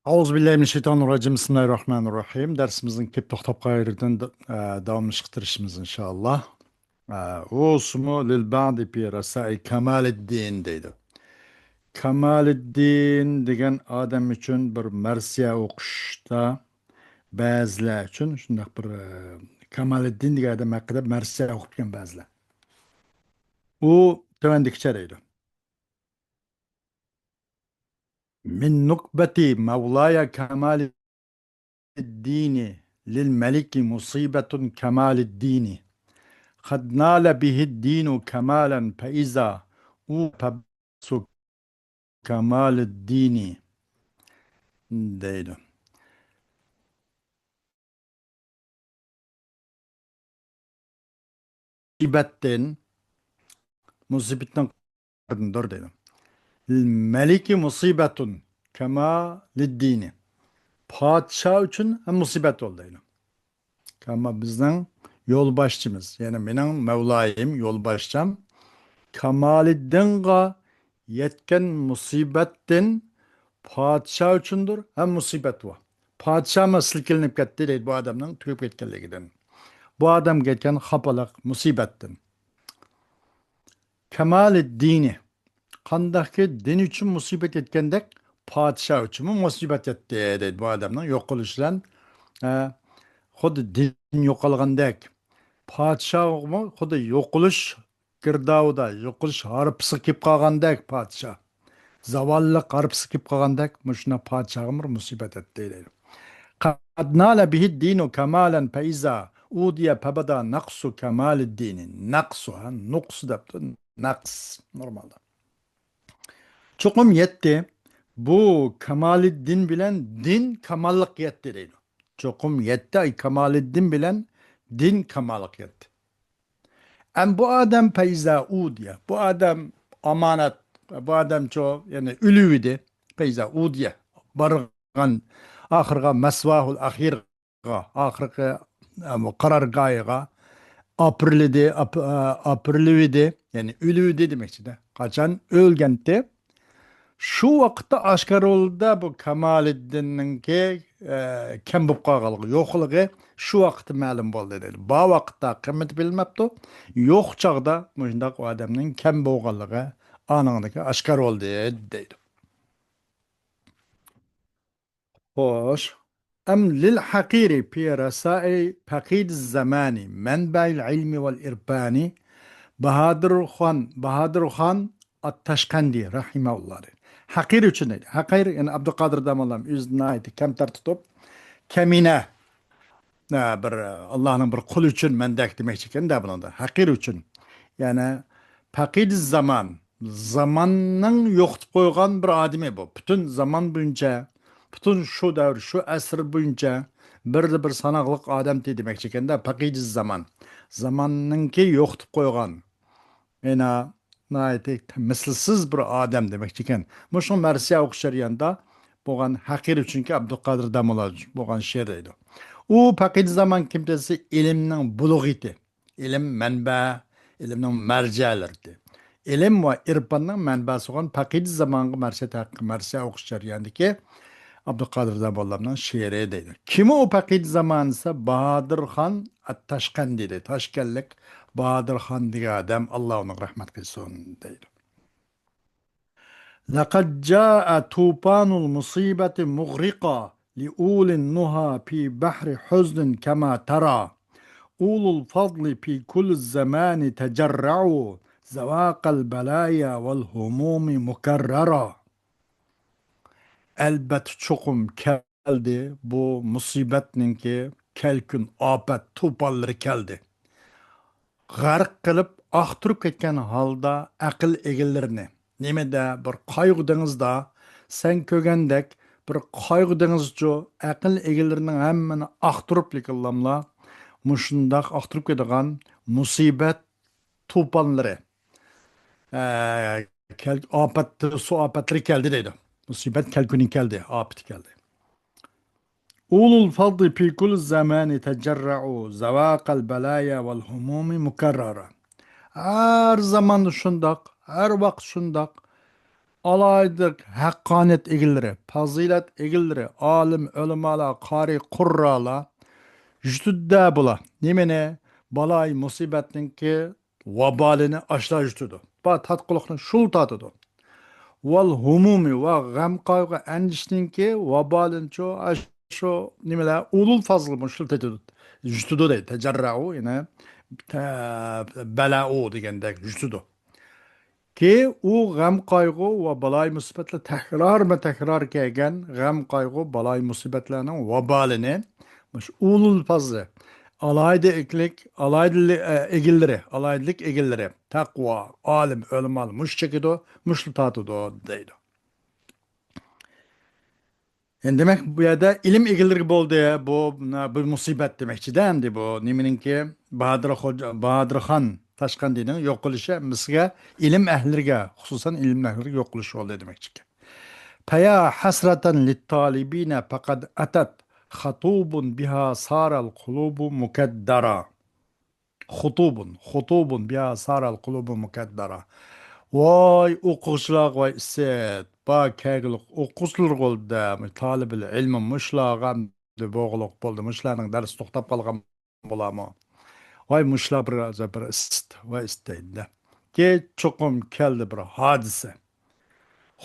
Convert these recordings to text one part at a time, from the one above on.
Euzubillahimineşşeytanirracim. Bismillahirrahmanirrahim. Dersimizin kep toxtapqa yerden davamlaştırışımız inşallah. Usmu lil ba'di pi rasai Kemaleddin deydi. Kemaleddin degan adam üçün bir marsiya o'qishda ba'zilar üçün shundoq bir Kemaleddin degan adam haqida marsiya o'qib kelgan ba'zilar. U tovandikicha deydi. Min nukbati Mevlaya Kemaleddin للملك مصيبة كمال الدين قد نال به الدين كمالا فإذا أوبس كمال الدين deydi. Musibetten dur deydi. Meliki musibetun kema liddini. Padişah için hem musibet oldu deydi. Ama bizden yolbaşçımız yani benim Mevlayim yolbaşçam Kamaliddin'ga yetken musibetten padişah üçündür hem musibet var. Padişah mı silkelenip gitti deydi bu adamın tüyüp ketkenliginden. Bu adam geçen hapalık musibetten. Kemaliddini kandaki din için musibet etkendek padişah için musibet etti deydi bu adamın yok oluşlan. Xuddi din yo'qolgandek podshohmi xuddi yo'qolish girdovida yo'qolish harpisi kelib qolgandek podshoh zavolliq harpisi kelib qolgandek mushuna podshohim bir musibat etdi deydi. Qad nala bihi dinu kamalan faiza udiya fabada naqsu kamaliddini naqsu nuqs debdi naqs normalda cho'qim yetdi bu Kamaliddin bilan din kamollik yetdi deydi. Çokum yetti ay Kamaleddin bilen din kamalık yetti. Bu adam peyza udiye. Bu adam amanet. Bu adam çok yani ülüydü. Peyza udiye. Bargan ahırga mesvahul ahirga. Ahırga karargayga. Aprilidi. Yani ülüydü demek işte. Kaçan ölgenti. Şu vaqtda aşkar oldu bu Kamaleddin'ninki kim bu qağılığı, yoxlığı şu vaqtda ma'lum bo'ldi dedi. Ba vaqtda qimmat bilmabdi. Yo'q chaqda mundaq odamning kim bo'lganligi anıqdaki aşkar oldu deydi. Xo'sh. Am lil haqiri fi rasa'i faqid zamani manba'il ilmi vel irfani Bahadır Xan At-Taşkandi rahimahullah. Hakir için dedi. Hakir yani Abdülkadir Damallam özüne ait kemtar tutup kemine bir Allah'ın bir kul için mendek demek için de bunun da. Hakir için. Yani fakir zamanın yoktub koygan bir ademi bu. Bütün zaman boyunca bütün şu davr şu asır boyunca bir sanaqlıq adam demek için de fakir zamanınki yoktub koygan Ena nayet mislsiz bir adam demek ekan. Muşun marsiya o'qish jarayonida bo'lgan haqir uchunki Abdulqadir Damola bo'lgan she'r edi. U faqid zaman kimtasi ilmning bulug'iti, ilm manba, ilmning marjalari. Ilm va irfanning manbasi bo'lgan faqid zamonga marsiya o'qish jarayonidagi Abdulqadir Damollaning she'ri deydi. Kim o faqid zaman ise Bahadır Xan At-Taşkandi deydi. Toshkentlik Bahadır Xan degan adam Alloh uni rahmat qilsin deydi. Laqad jaa tufanul musibati mughriqa liulin nuha fi bahri huzn kama tara ulul fadli fi kulli zamani tecerra'u zavaqal balaya vel humumi mukarrara. Elbet çokum geldi bu musibetninki kelkün afet tufanları geldi. G'arq qilib axtirib ketgan holda aql egillarini nimada bir qayg'u dengizda sen ko'rgandek bir qayg'u dengizchi aql egillarining hammani axtirib liqillamla mushundoq axtirib ketadigan musibat to'fonlari ofat su ofatlari keldi deydi. Musibat kelkuni keldi, ofat keldi. Ulul fadli fi kulli zamani tecerra'u zavaqal balaya vel humumi mukarrara. Her zaman şundak, her vakt şundak. alaydık haqqaniyat egilleri, fazilat egilleri, alim, ulamalar, qari, qurralar juda bula. Nimene balay musibatninki vabalini aşla jutudu. Ba tatqılıqni şul tatıdı. Wal humumi va gam qaygı endişninki vabalin ço aşo nimeler ulul fazıl muşul tetudu. Jutudu de tecerra'u yine bela'u degandek jutudu. Ki u gam qaygı ve balay musibetler tekrar mı tekrar kelgen gam qaygı balay musibetlerinin vabalini muş ulul fazlı alaydı eklik alaydı egilleri alaydık egilleri takva alim ölmal muş çekido muşlu tatıdo deydi. Yani demek bu yerde ilim egilleri boldu ya bu musibet demekçi dendi bu nimininki Bahadır Han Taşkan dinin yok kılışı misga ilim ehliga hususan ilim ehliga yok kılışı oldu demekçi. Paya hasratan lit talibine fakat atat hatubun biha saral kulubu mukeddara. Hutubun biha saral kulubu mukeddara. Vay o'quvchilar vay isset ba keglik o'quvchilar bo'ldi tolibil ilmi mushlag'am bo'g'liq bo'ldi mushlarning dars to'xtab qolgan bo'lami voy mushlar bir ist va istaydi ke cho'qim keldi bir hodisa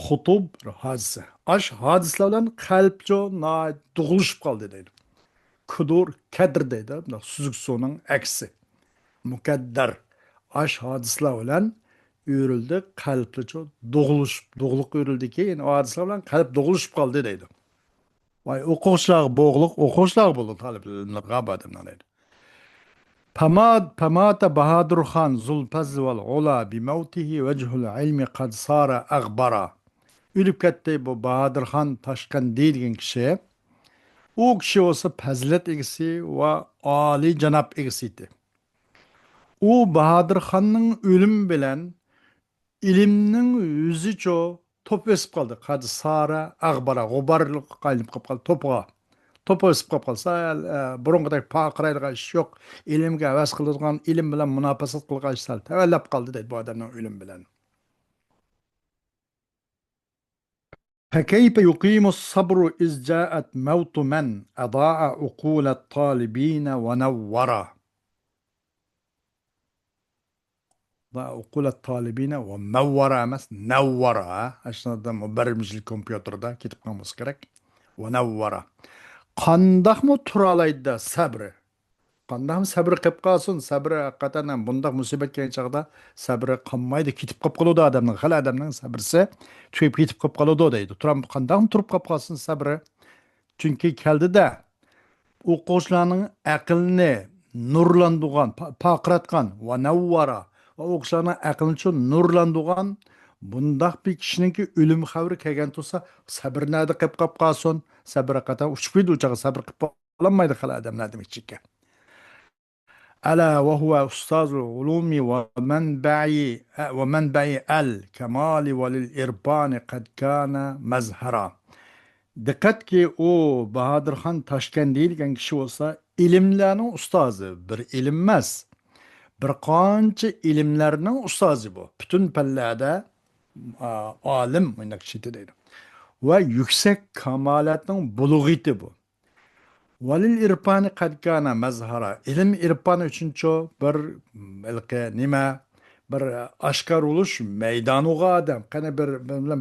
xutub bir hodisa ash hodislar bilan qalbjo tug'ilishib qoldi deydi kudur kadr deydi suzuk suvning aksi mukaddar ash hodislar bilan uyurildi qalbli doğulup uyurildi ki yani o hadislar bilan qalb doğuluşup kaldı deydi. Vay o'quvchilar bo'g'liq o'quvchilar bo'ldi talablar g'abatimdan deydi. Pamata Bahadur Khan zulpaz val ula bi mavtihi vejhul ilmi qad sara aghbara. Ölüp ketdi bu Bahadur Khan Taşkan deydigan kishi. U kishi olsa fazilat egisi va oliy janob egisi edi. U Bahadur Khanning o'limi bilan ilimning yüzü ço top esip kaldı. Kadı sara, ağbara, gobarlık kaynıp kap kaldı topuğa. Topu esip kap kaldı. Sayal, burun paqıraylığa iş yok. İlimge heves kıldıgan, ilim bilen münafasat kıldıgan iş sal. Tevellap kaldı dedi bu adamın ilim bilen. فكيف يقيم الصبر إذ جاءت موت من أضاع عقول الطالبين ونورا وقول الطالبين ومورا مس نورا عشان ده مبرمج الكمبيوتر ده كتب قاموس كرك ونورا قنداق مو ترالايدا صبر قنداق صبر قيب قالسın صبر hakikaten bundaq musibet kelgan chaqda sabr qolmaydi ketib qolib qoladi odamning hali odamning sabrisi tugib ketib qolib qoladi deydi turam qandaq turib qolib qolsin sabri chunki keldida o'quvchilarning aqlini nurlandirgan paqratgan va navvara va o'quvchilarning aqlini shu nurlandirgan bundaq bir kishiniki o'lim xabari kelgan tursa sabr nada qilib qolib qolsin sabr qata uchmaydi uchaga sabr qilib qololmaydi hali odamlar demoqchi ekan ألا وهو أستاذ العلوم ومنبع الكمال وللإربان قد كان مزهرا Dikkat ki o Bahadır Han Taşkent deyilgen kişi olsa ilimlerinin ustazı bir ilinmez. Bir qancha ilimlerinin ustazı bu. Bütün pellerde alim oynak kişi deydi. Ve yüksek kamalatının bulugiti bu. Valil irpani kad kana mazhara. İlim irpanı için bir ilke nime bir aşkar oluş meydanı adam. Kana bir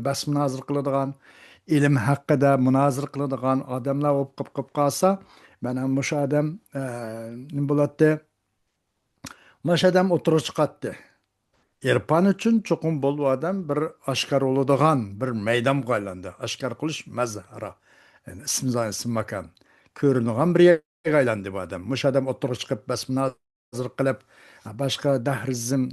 bas münazır kılıdığan ilim hakkında münazır kılıdığan adamlar olup kıp kalsa ben muş adam ne bulattı? Muş adam oturuş çıkarttı. İrpan için çokum bol adam bir aşkar oludığan bir meydan qaylandı. Aşkar kılış mazhara. Yani isim makan. Körünüğün bir yere aylandı bu adam. Muş adam oturup çıkıp basmına hazır kılıp başka dahrizm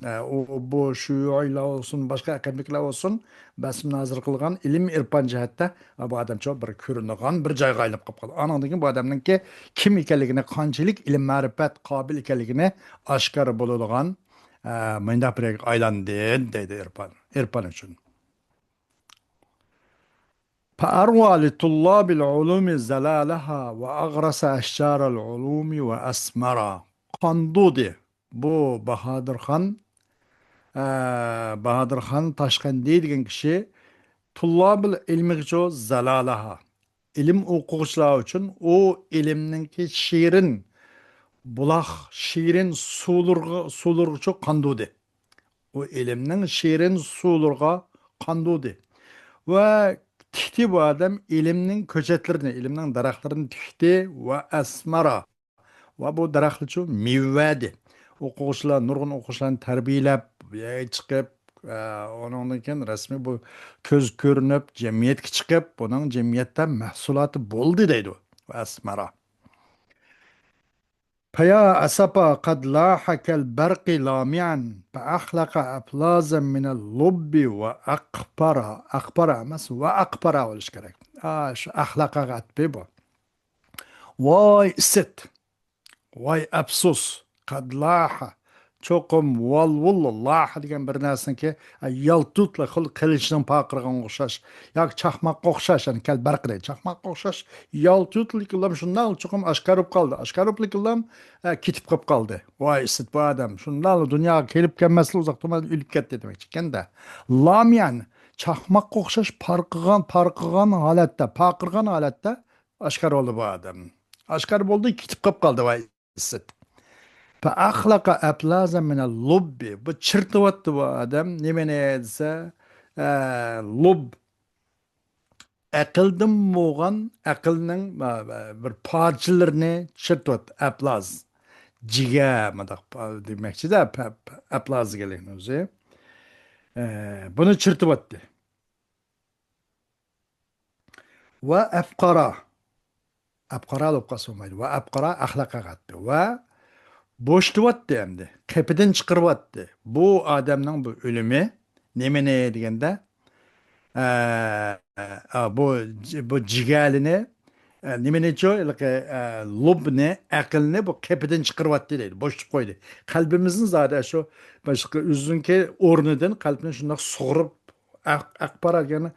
bu şuyuyla olsun başka akademikler olsun basmına hazır kılgan ilim irpan cihatta bu adam çok bir körünüğün bir joyga aylanıp qolgan. Anandaki bu adamın ki kim ekanligini qanchalik ilim ma'rifat qobil ekanligini oshkor bo'ladigan menda bir aylandı deydi irpan uchun. فأروى لطلاب العلوم زلالها وأغرس أشجار العلوم وأسمرا قندودي bu Bahadır Han Taşkent deyilgen kişi Tullabil ilmigicho zalalaha. İlim o'quvchilar uchun u ilmninki shirin buloq, shirin suvlargacha qandudi. O ilimning shirin suvlarga qandudi. Va tikdi bu odam ilmning ko'chatlarini, ilmning daraxtlarini tikdi va asmara. Va bu daraxtlar uchun mevvadi. O'quvchilar, nurg'un o'quvchilarni tarbiyalab, chiqib, onundan keyin rasmiy bu ko'z ko'rinib, jamiyatga chiqib, buning jamiyatda mahsuloti bo'ldi deydi. Asmara. فيا أسفا قد لاح كالبرق لامعا فأخلق أفلازا من اللب وأقبر مس وأقبر أولش كرك أخلق غت بيبو واي ست واي أبسوس قد لاح cho'qim vallah degan bir narsaniki yaltutla qilichdan paqirgan o'xshash yoki chaqmoqqa o'xshash yani kal barqiraydi chaqmoqqa o'xshash yaltutliklar shundan cho'qim oshkorib qoldi oshkoribliklar ketib qolib qoldi voy sit bu odam shundan dunyoga kelib kelmaslik uzoqda o'lib ketdi demoqchi ekanda lamyan chaqmoqqa o'xshash parqigan holatda paqirgan holatda oshkor bo'ldi bu odam oshkor bo'ldi ketib qolib qoldi voy sit فأخلق أبلازا من اللب بتشرتوت وادم نمني دسا لب أقلدم موغان أقلنن bir parçalarını çırtvat aplaz ciga madak demekçi de aplaz gelen özü bunu çırtvattı ve afqara lopqasılmaydı ve afqara ahlaka gattı ve bo'shtiryapti endi qapidan chiqaryapti bu odamning bu o'limi nimani deganda bu jigalini nimanicho lubni aqlni bu qapidan chiqaryapti deydi bo'shitib qo'ydi qalbimizni zada shu boshqa uzunki o'rnidan qalbni shundoq sug'urib aqbara degani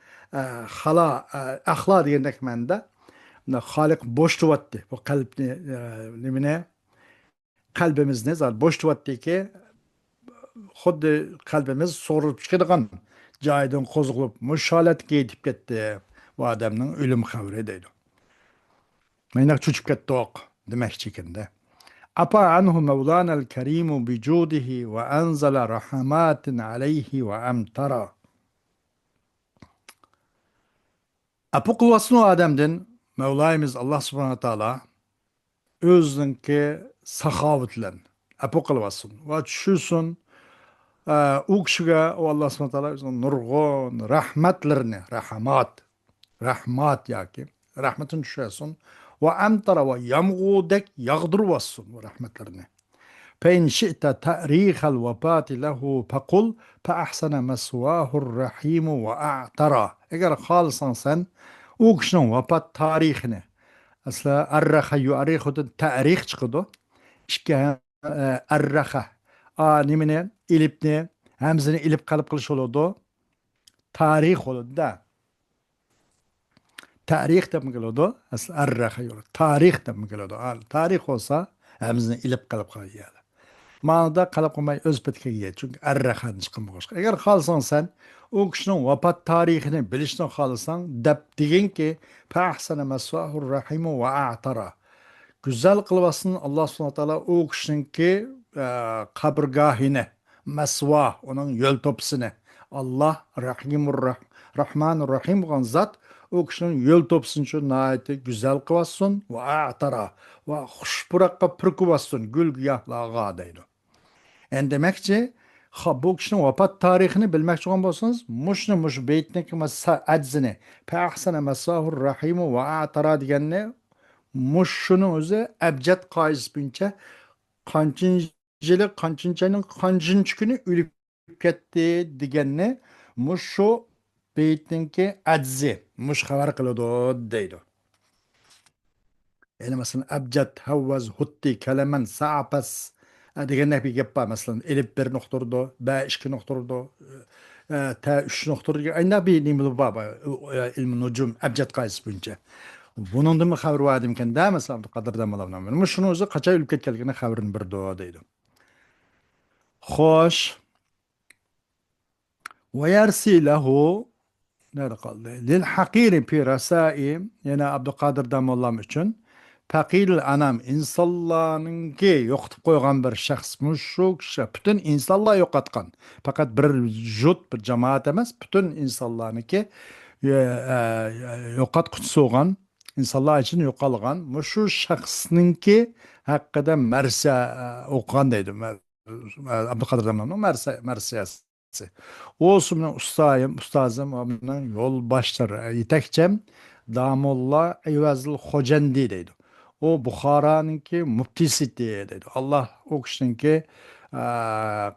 xalo axlo degandek manda xoliq bo'shtiryapti bu qalbni nimani qalbimizni bo'shtiryaptiki xuddi qalbimiz so'rilib chiqadigan joyidan qo'zg'alib mush holatga yetib ketdi bu odamning o'lim xabari deydi mayna cho'chib ketdiq demoqchi ekanda apa anhu mavlana al karimu bijudihi va anzala rahmatin alayhi va amtara apu quvvasini odamdan mavlayimiz alloh subhanahu taolo o'ziniki saxovatlan apu qilvasin va tushirsin u kishiga alloh subhana taolo nurg'un rahmatlarni rahmat yoki rahmatini tushirsin va amtara va yomg'udek yog'dirvasin rahmatlarini فإن شئت تأريخ الوفاة له فقل فأحسن مسواه الرحيم وأعترى eğer خالصا sen u kishining vafot tarixini asli arraha yuarihudan tarix chiqadi ikki arraha nimani ilibni hamzini ilib qalb qilish bo'ladi tarix bo'ladi tarix deb keladi asli arraha tarix deb keladi tarix bo'lsa hamzini ilib qalb qiladi ma'noda qalb qilmay o'z betiga yeydi chunki arrahadan chiqqan boshqa agar xohlasang sen u kishining vafot tarixini bilishni xohlasang deb deginki güzel qilvasin alloh subhanahu taolo u kishiningki qabrgohini masva uning yo'l to'pisini alloh rahmanur rahim bo'lgan zot u kishining yo'l to'pisini uchun nihoyatda go'zal qilvasin va xushburoqqa purkivvasin gul giyohlarga deydi endi demakchi bu kishining vafot tarixini bilmoqchi bo'lsangiz mush beytniki ajzini ahsana masahur rahimu va atara deganni mushuning o'zi abjad qoidasi bo'yicha qanchinchining qanchinchi kuni o'lib ketdi deganni mushu beytniki ajzi mush xabar qiladi deydi yani masalan abjad havvaz hutti kalaman sa'pas degandek bir gap bor masalan elib bir nuqturdi ba ikki nuqturdi ta uch nuqturdi ayna bir nima bor ilmi nujum abjad qoidasi bo'yicha bundan mi xabar verdim kanda masalan qadrdan bilan men shuni o'zi qachon o'lib ketganligini xabarini berdi deydi xo'sh va yarsi lahu nerede kaldı? Lil hakiri pi rasai, yine Abdülkadir Damollam için. Fakil anam insanlarınki yoqtib qo'ygan bir shaxsmish shu kishi butun insonlar yo'qotgan. Faqat bir jut, bir jamoat emas, butun insonlarniki yo'qotquchisi bo'lgan, insonlar uchun yo'qolgan. Shu shaxsninki haqida marsa o'qigan deydi. Abdülkadir Damollamning marsiyasi. Olsun bilan ustozim va bilan yo'lboshlar, yetakchim Damulla Ayvazil Xo'jandi deydi. O Buxoroninki muftisi deydi. Allah o kishiniki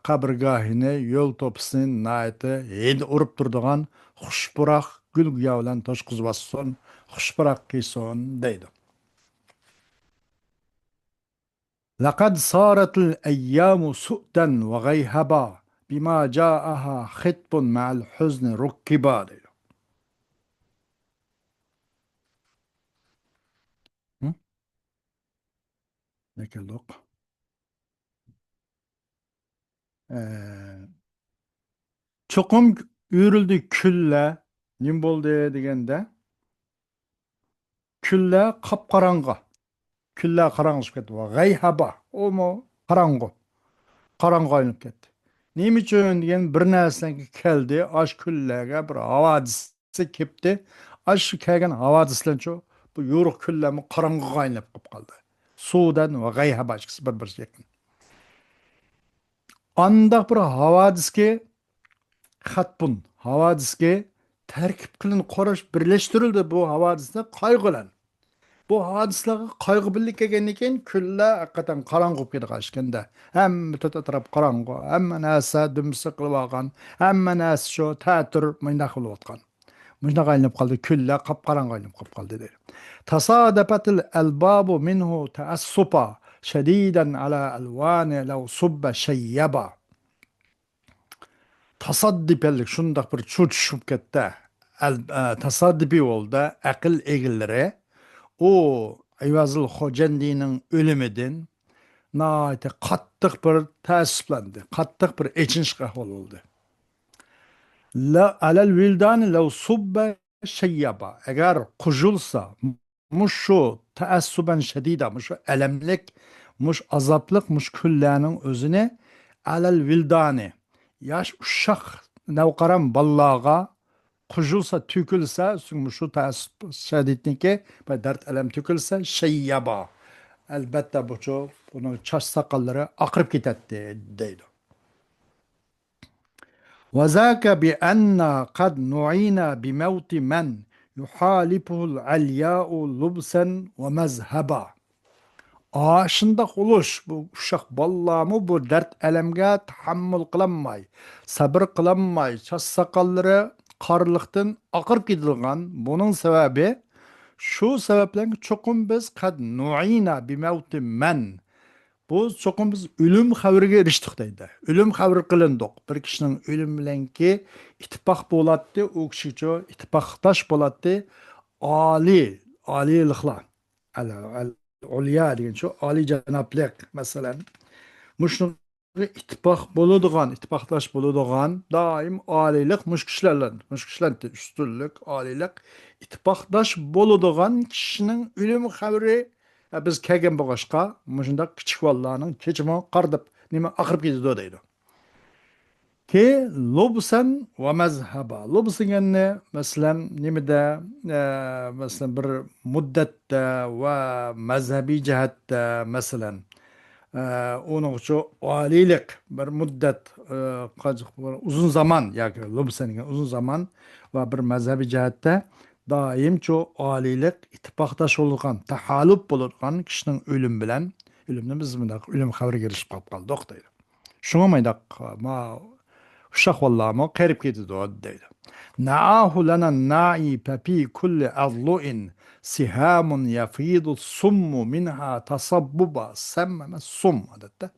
qabrgohini, yo'l to'pisini nayti endi urib turadigan xushpuroq gul giyo bilan to'shqizib olsin, xushpuroq qilsin deydi. لقد صارت الأيام سؤدا وغيهبا بما جاءها خطب مع الحزن ركبا diyor. Hı? Ne keldi ok? Çokum yürüldü külle, nim boldu degende, külle kapkaranğı, külle karanlık ketdi. Gayhaba, o mu karanğı, karanğı aylanıp ketdi. Nim için degan bir narsaga keldi, aş küllega bir havadisi kepti. Aş kelgan havadislancho bu yo'ruq küllemi karanğıga aylanıp qolib qoldi. Suvdan va gayhaba ikisi bir-biriga yaqin. Andaq bir havadisga xatbun, havadisga tarkib qilin qarash birlashtirildi bu havadisni qayg'ulan. Bu hadislarga qayg'u birlik kelgandan keyin kunlar haqiqatan qorong'u bo'lib ketdi qashganda. Hamma to'rt atrof qorong'u, hamma narsa dumsi qilib olgan, hamma narsa shu ta'tir mundaq qilayotgan. Mundaq aylanib qoldi, kunlar qop-qorong'u aylanib qolib qoldi deydi. Tasadafatil albabu minhu ta'assupa shadidan ala alwani law subba shayyaba. Tasaddipelik şundaq bir çut tushib ketdi. Tasaddipi oldu aql egillari o Ayvazil Xo'jandining o'limidan nihoyatda qattiq bir ta'ssublandi, qattiq bir echinishga ahvol bo'ldi. La alal vildani law subba shayyaba. Agar qujulsa mushu taassuban shadida, mushu alamlik, mush azaplik, mush kullarning o'zini alal vildani yosh uşaq navqaram ballaga qujulsa, to'kilsa, mushu taassub shadidniki va dard alam to'kilsa shayyaba. Albatta bu buni choch soqollari oqirib ketadi deydi. وذاك بأن قد نعينا بموت من يحالفه العلياء لبسا ومذهبا. Şundaq uluş bu uşaq ballamı bu dert elemge tahammül kılanmay, sabır kılanmay, ças sakalları qarlıqdan aqırıp gidilgan. Bunun sebebi şu sebeplen çokum biz kad nu'ina bi mevti men. Bu çokum biz ölüm xabarıga erişdik deydi. Ölüm xabarı kılındık. Bir kişinin ölüm bilenki ittifaq bolatdı, o kişi ço ittifaqtaş bolatdı. Alilikla. Ulya degan şu Ali janoblik masalan mushuni ittifoq bo'ladigan, ittifoqlash bo'ladigan doim oliylik mush kishilardan ustunlik, oliylik ittifoqdosh bo'ladigan kishining o'limi xabari biz kelgan bo'lg'achqa mushundaq kichik bolalarning kechimi qardib nima oqirib ketadi deydi. Ki lobsan ve mezheba. Lobsan yani mesela nimede mesela bir muddette ve mezhebi cihette mesela onun şu alilik bir müddet uzun zaman yani lobsan uzun zaman ve bir mezhebi cihette daim şu alilik ittifaktaş olurken tahallup olurken kişinin ölüm bilen ölümden biz ölüm haberi girişip kaldık deydi. Şuna maydak ma Uşaq vallahi qərib getdi o deydi. Na'ahu lana na'i fi kulli adlu'in sihamun yafidu summu minha tasabbuba semmeme sum adette.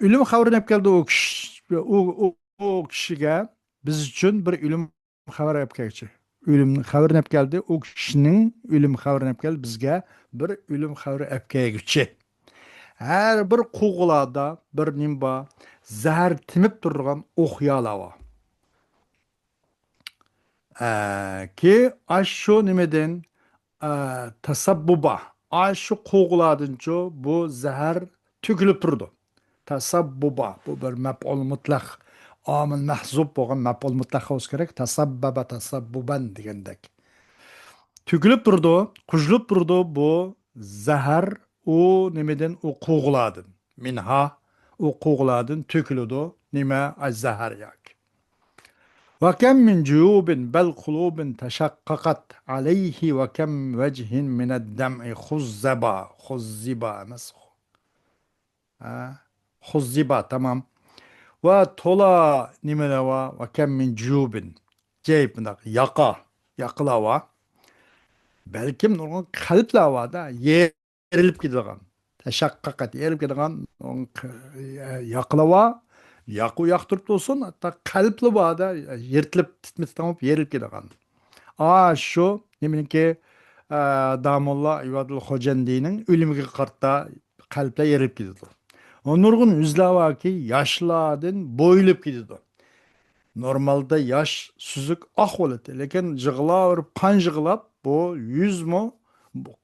Ölüm xabarı hep geldi o kişiye biz için bir ölüm xabarı hep geldi. Ölüm xabarı hep geldi o kişinin ölüm xabarı hep geldi bizge bir ölüm xabarı hep geldi. Her bir kuğulada bir nimba zəhər timib durğan oxyalar var. Ki aşşu nimeden tasabbuba. Aşşu qoğuladınca bu zehir tükülüp durdu. Tasabbuba. Bu bir mef'ul mutlak. Amil mahzub bo'lgan maf'ul mutlaq bo'lsa kerak. Tasabbaba tasabbuban degandek. Tükülüp durdu, kujulup durdu bu zehir o nimeden o qoğuladın. Minha o qoğuladın tükülüdü. Nime az zehir yak. وكم من جيوب بل قلوب تشققت عليه وكم وجه من الدمع خزبا مسخ خزبا tamam ve tola nimele va ve kem min cubin ceyb yaka yakıla va belkim onun kalple va da yerilip gidigan teşakkakat yerilip gidigan onun yakıla va yaku yaktırıp olsun hatta kalple va da yırtılıp titmesi tamam yerilip gidigan. Şu demin ki Damullah İvadul Hocendi'nin ölümü kartta kalple yerip gidiyor. Onurgun üzlava ki yaşladın boyulup gidiyor. Normalde yaş süzük ah oladı. Lekin jığıla verip kan jığılap bu yüz mü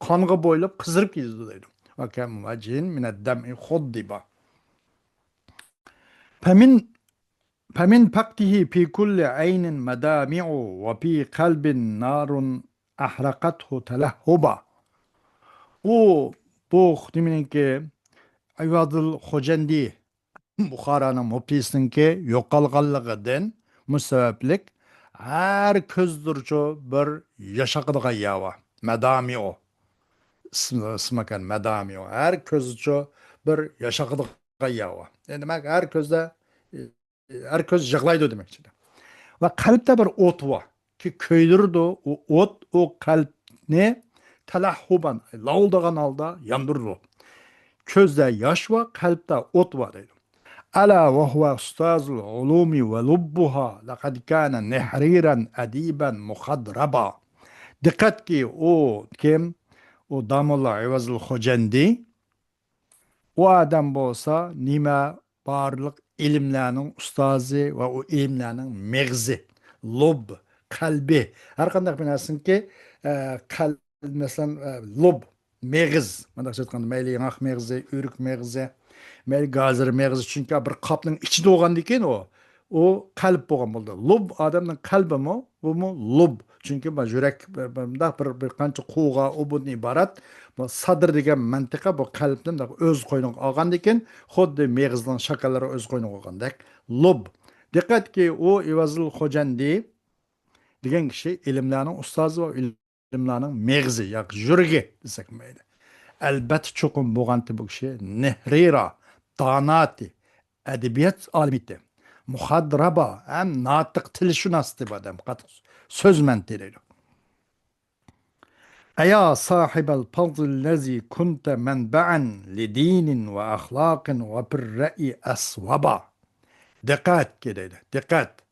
kanga boyulup kızırıp gidiyor deydi. Ve kem vecin mineddem'i huddiba. Femin فمن فقده في كل عين مدامع وفي قلب نار أحرقته تلهبا. O bu demin ki Ayvadıl Hocendi Bukhara'nın muftisinin yo'qolganligidan musabablik her ko'zdircho bir yashaqadigan yava madami o ismakan madami o her ko'zdircho bir yashaqadigan yava demak her ko'z yig'laydi demakchi va qalbda bir o't bor ki kuydirdi o o't o qalbni talahhuban lavuldagan holda yondirdi ko'zda yosh va qalbda o't bor deydi ألا وهو أستاذ العلوم ولبها لقد كان نحريرا أديبا مخضربا. Dikkat ki o kim? O Damullah İvazıl Hocendi o adam bolsa nime barlık ilimlerinin ustazı ve o ilimlerinin megzi, lub, kalbi. Her kandak bilirsin ki kalb mesela lub, megiz. Ben de söyleyeyim meyli yanak megzi, ürük megzi. Mel gazır mağazı çünkü bir kapның içinde olgan diken o kalp bolgan boldu. Lub adamның kalbi mi? Bu mu lub. Çünkü bu yürek bir qancha quğa o bundan ibarat. Bu sadr degan mantiqa bu kalbning öz qo'yniga olgan diken, xuddi mağazning shaklari öz qo'yniga olgandek. Lub. Diqqat ki o İvazıl Hocendi degan kishi ilmlarning ustozi va ilmlarning mağazı, yoki yuragi desak mayli. Albatta cho'qim bo'lganti bu kishi Nehrira Danati, edebiyat alimiydi. Muhadraba, hem natık tilşünastı bu adam. Söz menteliyle. Eya sahibel fazl lezi kunte menba'an li dinin ve ahlakın ve birre'i esvaba. Dikkat ki dikkat.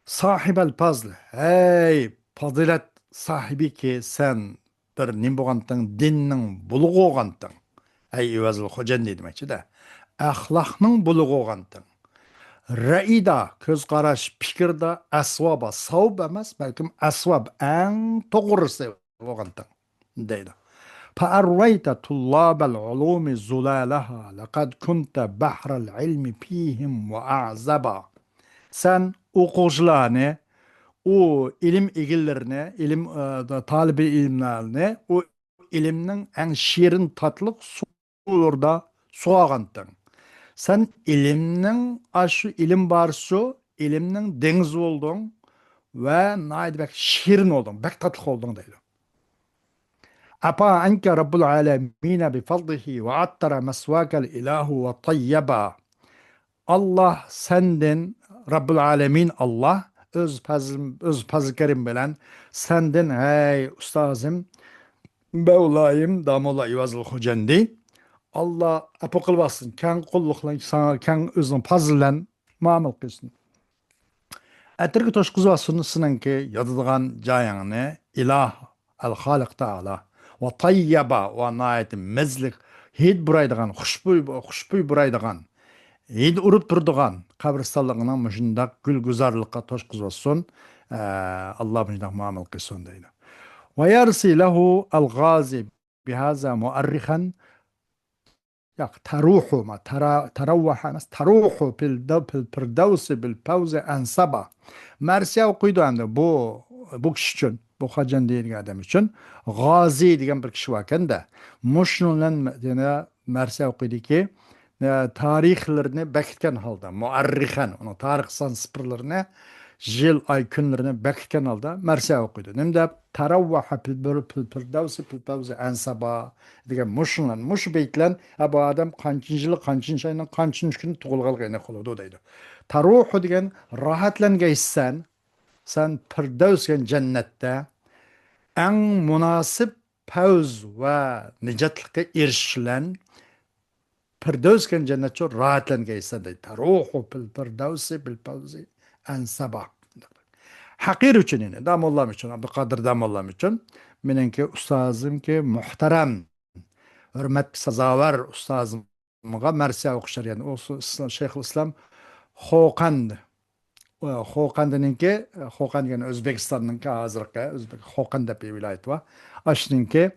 Sahibel fazl, hey fazilet sahibi ki sen bir nimboğantın dinnin buluğu oğantın. Ey İvazıl Hocendi demekçi de. Ahlakның buluğu oğantın. Re'ida, köz qaraş, pikirda, asvaba, savb emas, belkim asvab, en toğrusu oğantın. Deydi. فأرويت طلاب العلوم زلالها لقد كنت بحر العلم فيهم وأعزبا. Sen okuyucularını, o ilim egillerini, talibi ilimlerini, o ilimnin en şirin tatlık sularda suağantın. Sen ilimnin aşı ilim barışı, ilimnin deniz oldun ve naydı bek şirin oldun, bek tatlık oldun deydi. Apa anke Rabbul alemine bi fadlihi ve attara mesvakel ilahu ve tayyaba. Allah senden Rabbul alemin Allah öz pazikerim bilen senden hey ustazım Mevlayım Damullah İvazıl Hocendi Allah apokal bassın kan kullukla sana kan özün pazılan mamul kılsın. Әтіргі тошқызу асынысының ке ядылған жайыңыны илах әл-Халық Таала ва тайяба ва наайты мезлік хейт бұрайдыған, хушпуй бұрайдыған Endi urib turdigan qabristonligini mushundaq gulguzarlikqa to'shqizib olsin. Alloh shundoq muomala qilsin deydi. Ve yersi lehu al-gazi bihaza muarrihan يا تروحوا ما تروح ناس تروحوا بالفردوس بالفوز أنصبا مرسيا وقيدو عنده bu kishi uchun bu xo'jayin deyilgan odam uchun g'oziy degan bir kishi bor ekanda mushnu bilan yana marsiya o'qiydiki tarixlarni bekitgan holda muarrixan uni tarixsan sipirlarini yil oy kunlarini bekitgan holda marsiya o'qiydi nima deb taravvaha pil ansaba degan mushunlan mush beytlan bu odam qanchinchi yili qanchinchi ayning qanchinchi kuni tug'ilganligini qiladi deydi taruhu degan rohatlangaysan sen Firdevs'ken cennette en münasip pevz ve nicatlıkka erişilen Firdevs'ken cennetçi rahatlangaysan deydi. Ruhu bil Firdevsi bil pevzi en sabah. Hakir için yine Damollam için Abdülkadir Damollam için menenki ustazım ki muhterem hürmet sazavar ustazımga mersiye okuşar yani o Şeyhülislam Xoqand Xoqandininki Xoqan degan O'zbekistonniki hozirgi O'zbek Xoqan deb viloyat bor. Ashninki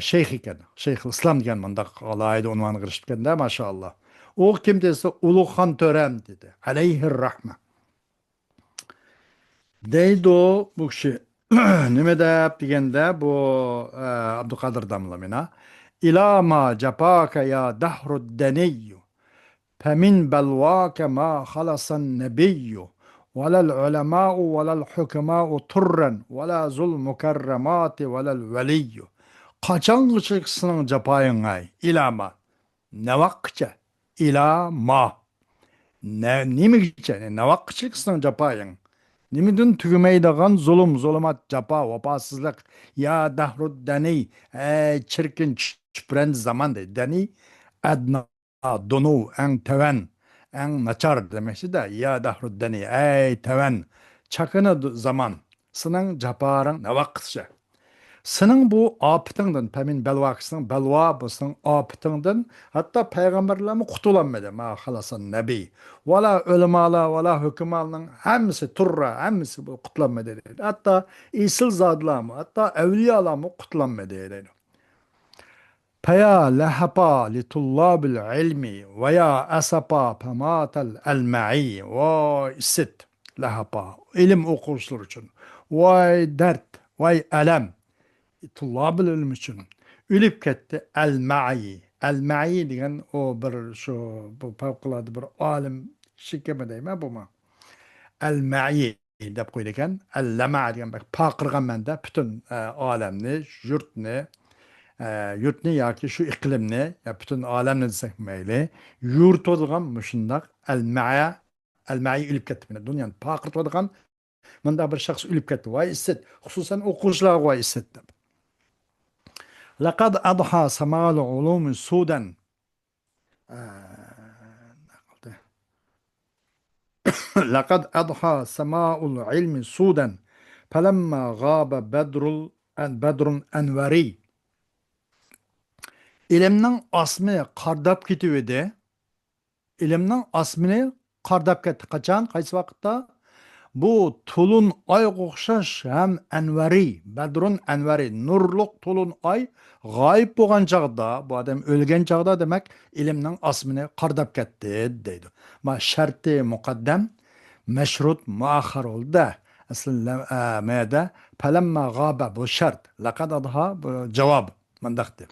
shayx ekan. Shayxul Islom degan mundaq alayda unvon qilishganda maşallah. U kim desa Ulug'xon To'ram dedi. Alayhi rahma. Deydi o bu kishi nima deb deganda bu Abduqodir Damlamina ilama japaka ya dahrud daniyyu فمن بلواك ما خلص النبي ولا العلماء ولا الحكماء طرا ولا ذو المكرمات ولا الولي قاچان جپایın ay ilama ne vakça ilama ne nimigçe ne vakçıksın japayın nimidin tügümeydiğen zulümat japa vapasızlık ya dahrud dani çirkin çüpren zaman de dani adna donu en teven en naçar demesi de ya dahruddeni ey teven çakını zaman sının japarın ne vakitçe senin bu apıtından pemin belvakısının belva busının apıtından hatta peygamberlerimi kutulanmadı ma halasan nebi vela ulemalar vela hükümalının hemsi turra hemsi bu kutulanmadı hatta isil zadlar mı hatta evliyalar mı kutulanmadı dedi. فيا لهبا لطلاب العلم ويا أسبا فمات المعي vay isset لهبا ilim okuyucular için vay dert vay elem tullabıl ilim için ölüp gitti el-ma'i degan o bir şu bu favqulodda bir olim shikama deyman bu mu el-ma'i deb qo'ydi ekan el-lama degan paqirgan manda butun olamni yurtni yurtni yoki shu iqlimni ya butun olamni desak mayli yuritadigan mushundoq al-ma'i o'lib ketdi mana dunyoni paqirtadigan munda bir shaxs o'lib ketdi voy issit xususan o'quvchilar voy issit deb laqad adha samal ulum sudan laqad adha sama'ul ilmi sudan falamma gaba badrun anvari İlimning osmi qardab ketib edi. İlimning osmini qardab ketdi. Qachon? Qaysi vaqtda? Bu tulun oyga o'xshash ham anvari, badrun anvari, nurluq tulun oy g'oyib bo'lgan chog'da, bu odam o'lgan chog'da demak, ilmning osmini qardab ketdi deydi. Ma sharti muqaddam mashrut muaxxar bo'ldi. Aslida mayda falamma g'aba bu shart. Laqad adha bu javob mandaqdir.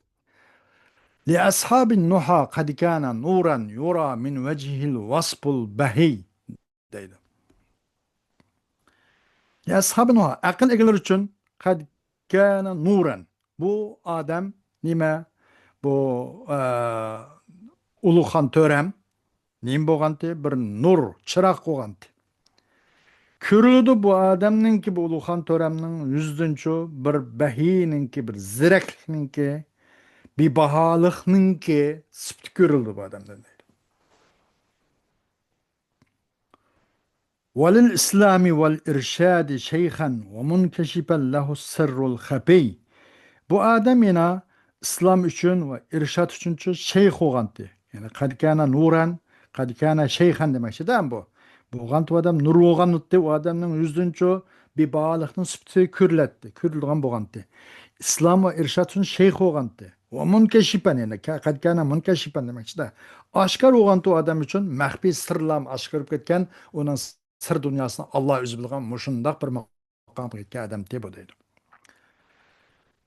لأصحاب النحى قد كان نورا يرى من وجهه الوصف البهي deydi. لأصحاب النحى akıl egeler için قد كان نورا bu adam nime bu Ulug'xon To'ram nima bo'lganti bir nur chiroq bo'lganti ko'rildi bu odamninki bu Ulug'xon To'ramning yuzdinchi bir bahiyninki bir ziraklikninki bir bahalıkninki sıptı görüldü bu adamdan. Velil İslami vel irşadi şeyhan ve munkeşifen lehu sırrul hapi. Bu adam yine İslam için ve irşad için şeyh oğandı. Yani kad kana nuran, Kad kana şeyhan demekçidir bu. Boğan tu adam nur boğan uttu o adamның yüzünçü bir bağlıqның süptü kürletdi. Kürlüğün boğandı. İslam ve irşad için şeyh boğandı. O munkeşipen yani kad kana munkeşipen demekçidir. Aşkar boğan tu adam için mahbi sırlam aşkırıp ketken onun sır dünyasını Allah özü bilgan muşundaq bir maqam ketken adam bu deydi.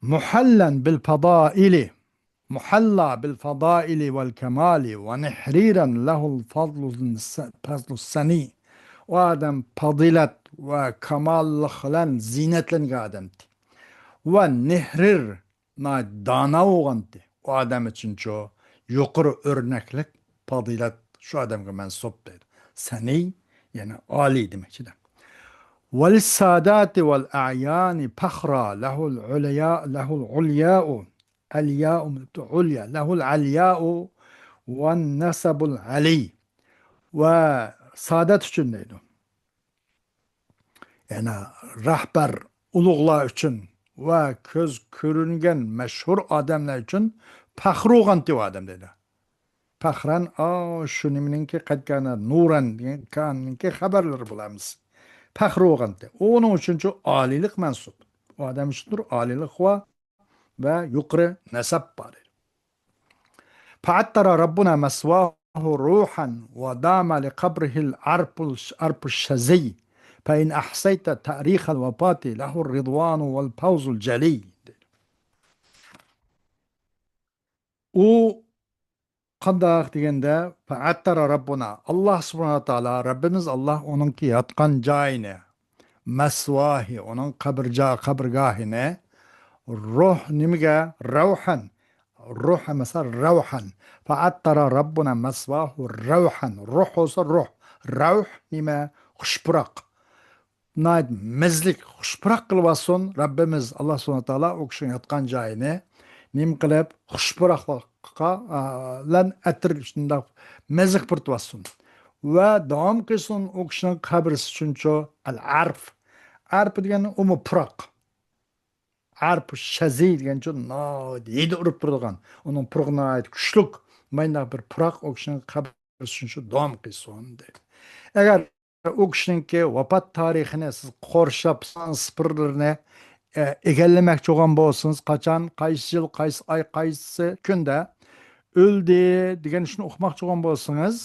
Muhallen bil fadaili محلى بالفضائل والكمال ونحريرا له الفضل السني وآدم فضيلة وكمال خلان زينة لن آدمت ونحرر نا دانا وغنت وآدم تشنشو يقر örneklik فضيلة şu adamga mensup değil. Seni yani Ali demek ki de. وللسادات والأعيان فخرا له العلياء الياء عليا له العلياء والنسب العلي وسادات için neydi? Yani rahber ulug'lar için ve köz körüngen meşhur adamlar için faxr olgan diyor adam dedi. Faxran şuniminki qad kana nuran degan kanki xabarlar bulamiz. Faxr olgan de. Onun için şu alilik mensup. O adam içindir alilik ve yuqri nasab var. فعطر ربنا مثواه روحا ودام لقبره العرب الشزي فإن أحسيت تاريخ الوفاة له الرضوان والفوز الجلي. O kandak degende fa'attara Rabbuna Allah subhanahu wa ta'ala Rabbimiz Allah onunki yatkan cayine mesvahi onun kabirgahine ruh nimge ravhan ruh mesela ravhan fa'attara Rabbuna mesvahu ravhan ruh olsa ruh ravh nime huşpurak nayt mezlik huşpurak kılvason Rabbimiz Allah subhanahu wa ta'ala o kişinin yatkan cayine nim qilib xushpurakqa lan atir shundoq maziq purtvasin va davom qilsin u kishining qabri uchunchu al arf arf degani umi puroq arf shaziy degancha yedi urib turadigan uning purug'ini kuchlik mayna bir puroq u kishining qabri uchunchu davom qilsin deydi agar u kishiningki vafot tarixini siz qorshab spirlarini egallamoqchi bo'lgan bo'lsangiz qachon qaysi yil qaysi oy qaysi kunda o'ldi degan ishni o'qimoqchi bo'lgan bo'lsangiz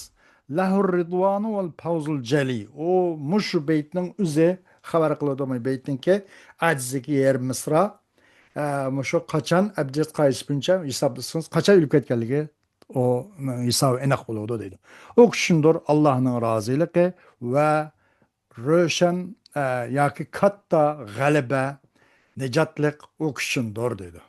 lahur ridvonu val fawzul jali o mushu beytning o'zi xabar qiladi beytninki ajziki yer misra mushu qachon abjad qaysi bo'yicha hisoblasangiz qachon o'lib ketganligi o hisob aniq bo'ladi deydi u kishindir allohning roziligi va ro'shan yoki katta g'alaba Necatlik o kişindir dedi.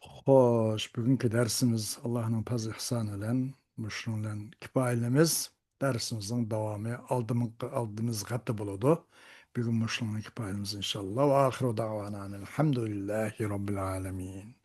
Hoş, bugünkü dersimiz Allah'ın fazl ihsanı ile şununla kifayelimiz dersimizin devamı aldığımız katı buludu. Bugün şununla kifayelimiz inşallah. Ve ahiru davana elhamdülillahi rabbil alemin.